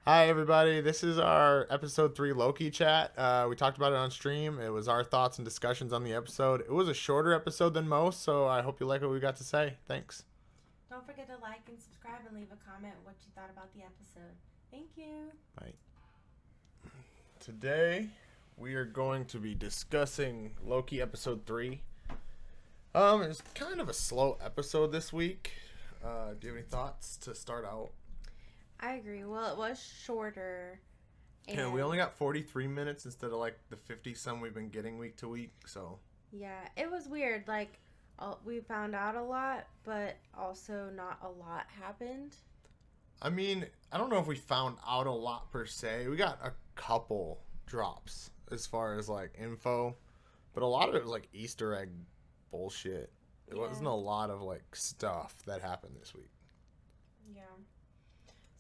Hi, everybody. This is our episode 3 Loki chat. We talked about it on stream. It was our thoughts and discussions on the episode. It was a shorter episode than most, so I hope you like what we got to say. Thanks. Don't forget to like and subscribe and leave a comment what you thought about the episode. Thank you. Bye. Today, we are going to be discussing Loki episode 3. It's kind of a slow episode this week. Do you have any thoughts to start out? I agree. Well, it was shorter. And we only got 43 minutes instead of like the 50 some we've been getting week to week, so. Yeah, it was weird. Like, we found out a lot, but also not a lot happened. I mean, I don't know if we found out a lot per se. We got a couple drops as far as like info, but a lot of it was like Easter egg bullshit. It wasn't a lot of like stuff that happened this week. Yeah.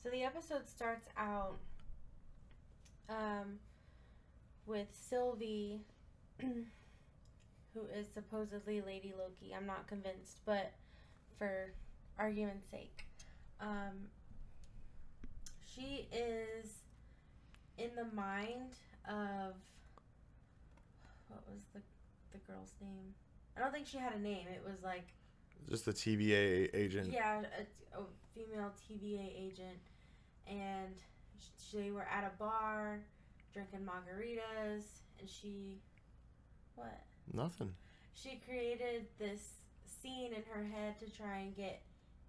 So the episode starts out with Sylvie, who is supposedly Lady Loki. I'm not convinced, but for argument's sake. She is in the mind of, what was the girl's name? I don't think she had a name. It was like, Just the TVA agent. yeah, a female TVA agent. And they were at a bar drinking margaritas, and what? Nothing. She created this scene in her head to try and get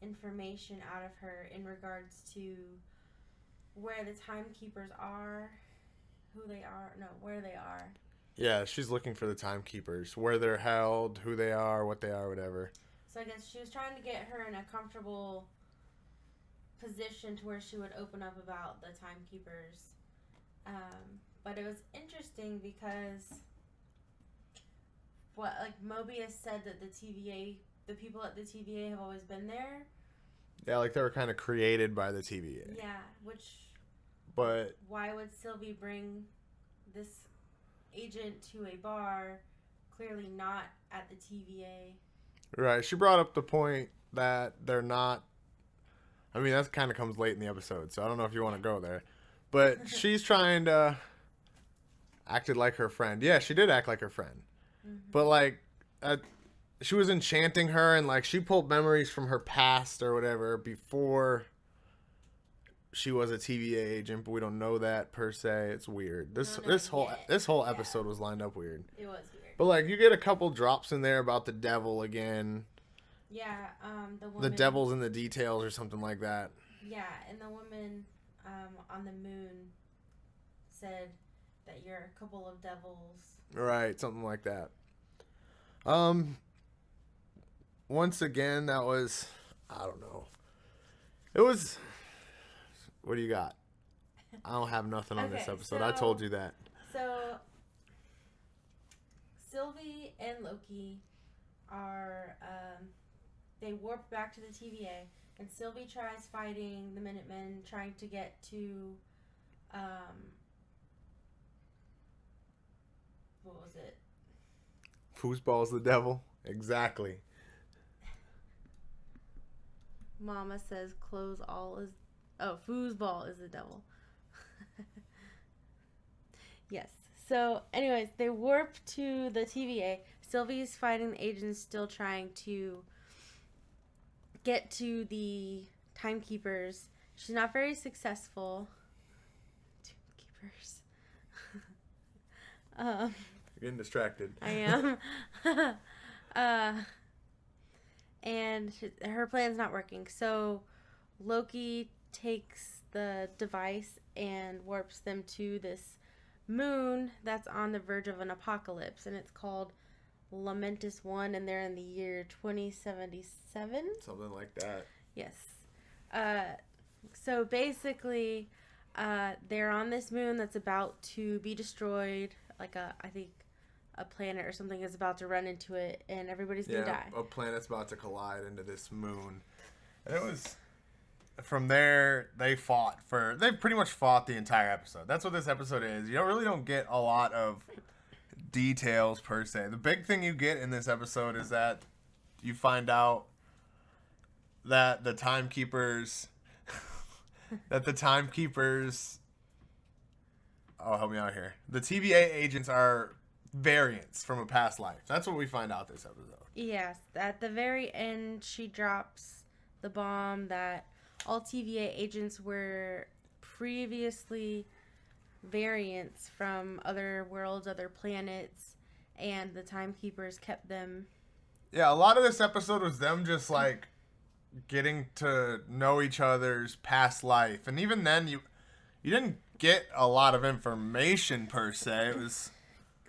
information out of her in regards to where the timekeepers are, where they are. Yeah, she's looking for the timekeepers, where they're held, who they are, what they are, whatever. So I guess she was trying to get her in a comfortable position to where she would open up about the timekeepers. But it was interesting because Mobius said that the people at the TVA have always been there. Yeah, like they were kind of created by the TVA. Yeah, But why would Sylvie bring this agent to a bar, clearly not at the TVA? right, she brought up the point that they're not. I mean, that kind of comes late in the episode, so I don't know if you want to go there. But she's trying to acted like her friend. Yeah, she did act like her friend. Mm-hmm. But like, she was enchanting her, and like she pulled memories from her past or whatever before she was a TVA agent, but we don't know that per se. It's weird. This whole episode was lined up weird. It was weird. But like, you get a couple drops in there about the devil again. Yeah, the woman. The devil's in the details or something like that. Yeah, and the woman on the moon said that you're a couple of devils. Right, something like that. Once again, that was, I don't know. It was, what do you got? I don't have nothing on this episode. I told you that. So, Sylvie and Loki are, they warp back to the TVA, and Sylvie tries fighting the Minutemen, trying to get to, what was it? Foosball's the devil? Exactly. Mama says foosball is the devil. Yes. So, anyways, they warp to the TVA. Sylvie's fighting the agents, still trying to get to the timekeepers. She's not very successful. Timekeepers. You're getting distracted. I am. And her plan's not working. So Loki takes the device and warps them to this moon that's on the verge of an apocalypse, and it's called Lamentus 1, and they're in the year 2077. Something like that. Yes. So basically, they're on this moon that's about to be destroyed. I think a planet or something is about to run into it, and everybody's gonna die. A planet's about to collide into this moon. And it was, from there, they pretty much fought the entire episode. That's what this episode is. You really don't get a lot of details per se. The big thing you get in this episode is that you find out that the timekeepers that the timekeepers. Oh, help me out here. The TVA agents are variants from a past life. That's what we find out this episode. Yes, at the very end, she drops the bomb that all TVA agents were previously variants from other worlds, other planets, and the timekeepers kept them. Yeah, a lot of this episode was them just like getting to know each other's past life, and even then, you didn't get a lot of information per se. It was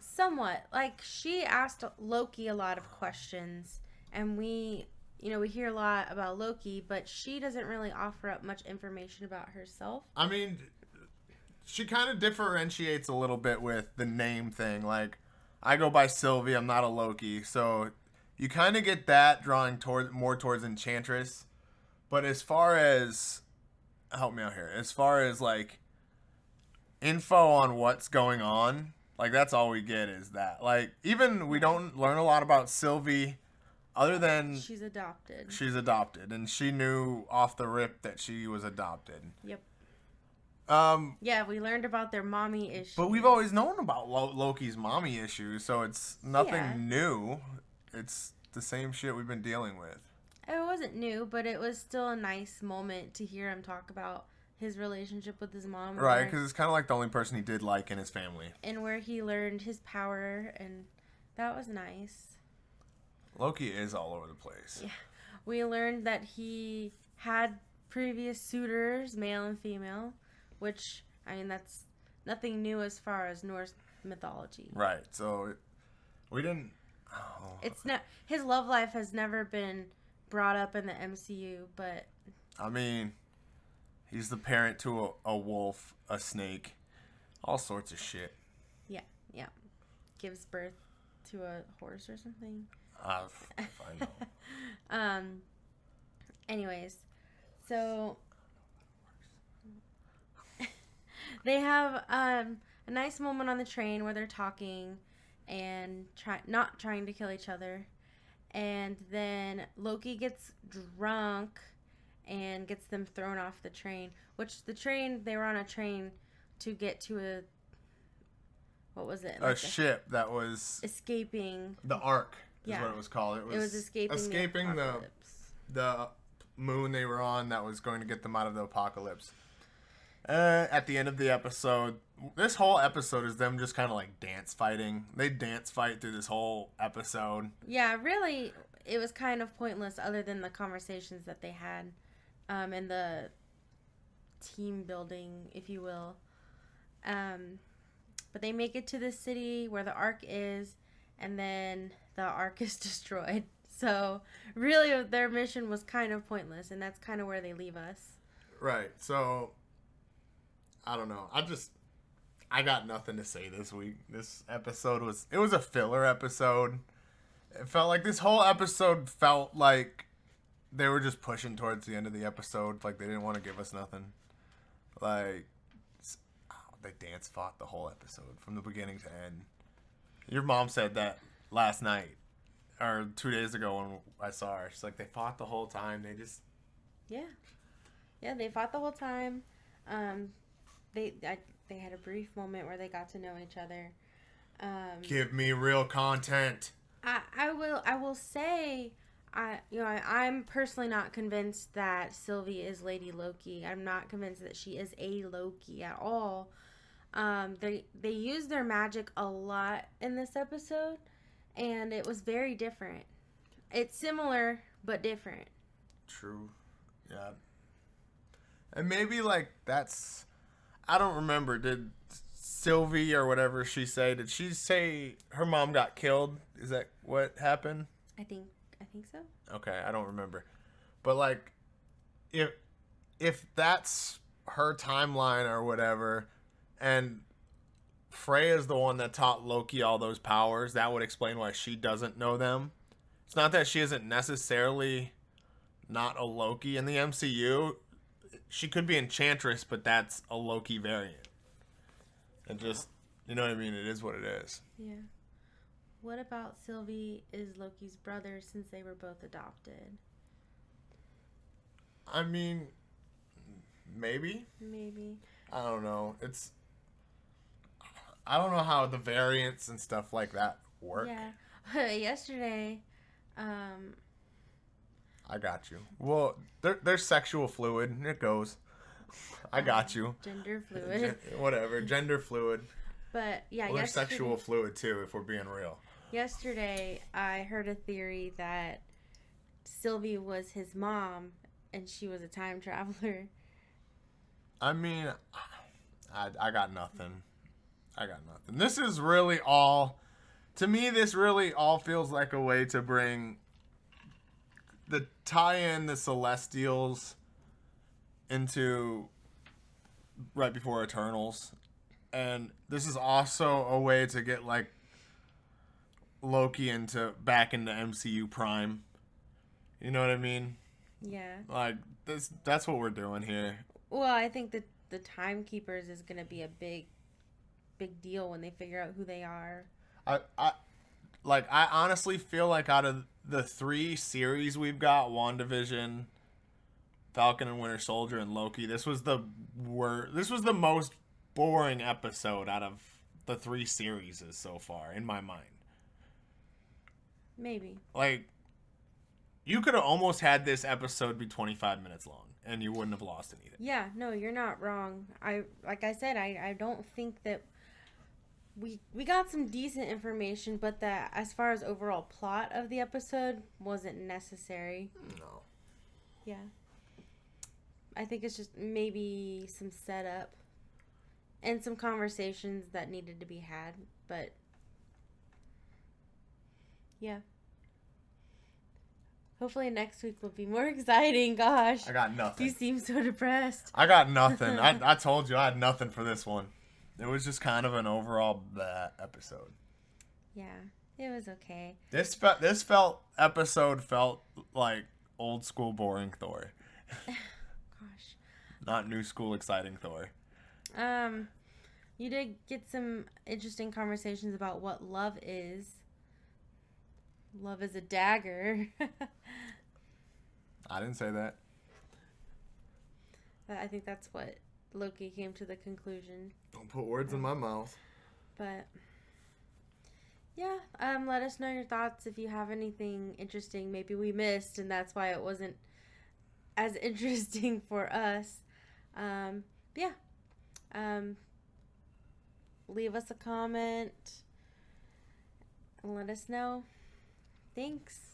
Somewhat. Like, she asked Loki a lot of questions, and we hear a lot about Loki, but she doesn't really offer up much information about herself. I mean, she kind of differentiates a little bit with the name thing. Like, I go by Sylvie, I'm not a Loki, so you kind of get that drawing more towards Enchantress. But as far as, help me out here, as far as like info on what's going on, like that's all we get is that. Like, even we don't learn a lot about Sylvie other than She's adopted. she's adopted, and she knew off the rip that she was adopted. Yep. Um, Yeah, we learned about their mommy issues. but we've always known about Loki's mommy issues, so it's nothing Yeah. new. It's the same shit we've been dealing with. It wasn't new, but it was still a nice moment to hear him talk about his relationship with his mom. Right, because it's kind of like the only person he did like in his family. And where he learned his power, and that was nice. Loki is all over the place. Yeah. We learned that he had previous suitors, male and female, which, I mean, that's nothing new as far as Norse mythology. Right, so we didn't... Oh. It's not, his love life has never been brought up in the MCU, but... I mean, he's the parent to a wolf, a snake, all sorts of shit. Yeah. Gives birth to a horse or something. If I know. Anyways, so they have a nice moment on the train where they're talking and not trying to kill each other, and then Loki gets drunk and gets them thrown off the train. Which they were on a train to get to a, what was it? A ship that was escaping the Ark. Is Yeah. what it was called. It was escaping the apocalypse. the moon they were on that was going to get them out of the apocalypse. At the end of the episode, this whole episode is them just kind of like dance fighting. They dance fight through this whole episode. Yeah, really, it was kind of pointless other than the conversations that they had and the team building, if you will. But they make it to the city where the Ark is, and then the Ark is destroyed. So, really, their mission was kind of pointless, and that's kind of where they leave us. Right. So, I don't know. I got nothing to say this week. This episode was a filler episode. It felt like this whole episode felt like they were just pushing towards the end of the episode. Like, they didn't want to give us nothing. Like, they dance fought the whole episode from the beginning to end. Your mom said that last night or 2 days ago when I saw her. She's like, they fought the whole time. They just... Yeah, they fought the whole time. They had a brief moment where they got to know each other. Give me real content. I will say, I'm personally not convinced that Sylvie is Lady Loki. I'm not convinced that she is a Loki at all. They use their magic a lot in this episode, and it was very different. It's similar but different. True. Yeah. And maybe like that's, I don't remember. Did Sylvie or whatever she say? Did she say her mom got killed? Is that what happened? I think so. Okay, I don't remember. But like, if that's her timeline or whatever, and Freya's the one that taught Loki all those powers, that would explain why she doesn't know them. It's not that she isn't necessarily not a Loki in the MCU. She could be Enchantress, but that's a Loki variant. And just, you know what I mean? It is what it is. Yeah. What about Sylvie is Loki's brother since they were both adopted? I mean, Maybe. Maybe. I don't know. I don't know how the variants and stuff like that work. Yeah. Yesterday, I got you. Well, they're sexual fluid. It goes. I got you. Gender fluid. Whatever. Gender fluid. But yeah, Well, they're sexual fluid too, if we're being real. Yesterday, I heard a theory that Sylvie was his mom and she was a time traveler. I mean, I got nothing. I got nothing. This is really all. To me, this really all feels like a way to bring tie in the Celestials into right before Eternals, and this is also a way to get like Loki back into MCU Prime. You know what I mean? Yeah. Like that's what we're doing here. Well, I think that the Timekeepers is going to be a big deal when they figure out who they are. I honestly feel like out of the 3 series we've got, WandaVision, Falcon and Winter Soldier, and Loki, this was the most boring episode out of the 3 series so far, in my mind. Maybe. Like, you could have almost had this episode be 25 minutes long, and you wouldn't have lost anything. Yeah, no, you're not wrong. Like I said, I don't think that we got some decent information, but that as far as overall plot of the episode wasn't necessary. No. Yeah. I think it's just maybe some setup and some conversations that needed to be had, but yeah. Hopefully next week will be more exciting. Gosh. I got nothing. You seem so depressed. I got nothing. I told you I had nothing for this one. It was just kind of an overall bad episode. Yeah, it was okay. This episode felt like old school boring Thor. Gosh. Not new school exciting Thor. You did get some interesting conversations about what love is. Love is a dagger. I didn't say that. I think that's what Loki came to the conclusion. Don't put words in my mouth. But yeah, let us know your thoughts if you have anything interesting maybe we missed and that's why it wasn't as interesting for us. Yeah. Leave us a comment and let us know. Thanks.